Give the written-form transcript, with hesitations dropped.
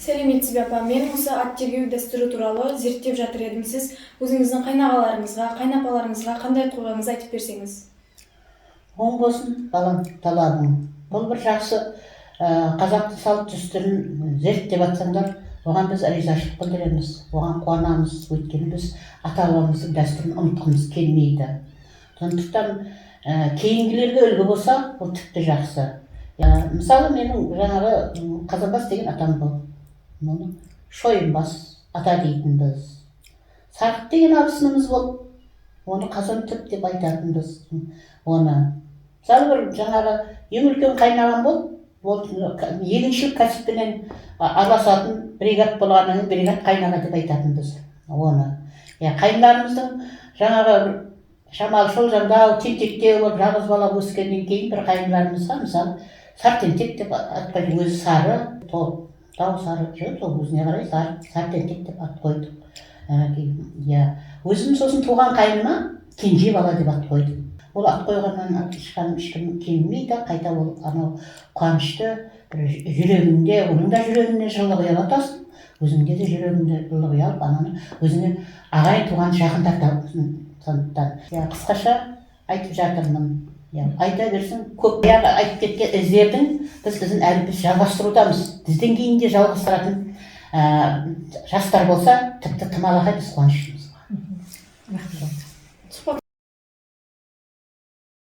Сәлеметсіз бе апа, мен осы ат тергеу дәстүрі туралы зерттеп жатыр едім. Сіз өзіңіздің қайнағаларыңызға, қайнапаларыңызға қандай қойғаныңызды айтып берсеңіз. Оң болсын, балам, талабың. Бұл бір жақсы қазақтың салт дәстүрін зерттеп жатсаңдар, оған біз ризашылық білдіреміз, оған қуанамыз, өйткені біз ата-бабамыздың дәстүрін ұмытқымыз келмейді. Сондықтан кейінгілерге үлгі болса, бұл тіпті жақсы. Мысалы, менің жаңағы Қазанбас деген атам болды. Оны Шойынбас ата дейтінбіз. Сарқыт деген абысынымыз болды. Оны Қазантүп деп айтатынбыз. Оны мысалы бір жаңағы ең үлкен қайнағам болды. Егіншілік кәсіппенен араласатын бригад болғаннан кейін бригад қайнаға деп айтатынбыз. Оны қайындарымыздың жаңағы шамалы шолжаңдау, тентектеу болып жалғыз бала өскеннен кейін бір қайындарымызға мысалы Сартентек деп ат қойдық. Өзі сары, тау сары жігіт, ол өзіне қарай Сартентек деп ат қойдық. Өзім сосын туған қайыныма кенже бала деп ат қойдым. Ол ат қойғаннан ешкім келмейді, қайта ол анау қуанышты жүрегінде, оның да жүрегіне жылылық ұялатасың, өзіңде де жүрегінде жылылық ұялып, ананы өзіңе ағайын туған жақындатасың. Сондықтан қысқаша айтып жатырмын. Айта берсін, көп айтып кеткен іздердің біз ізін әлі біз жалғастырудамыз. Бізден кейін де жалғастыратын жастар болса, тіпті тым алақай біз қуаныштымыз.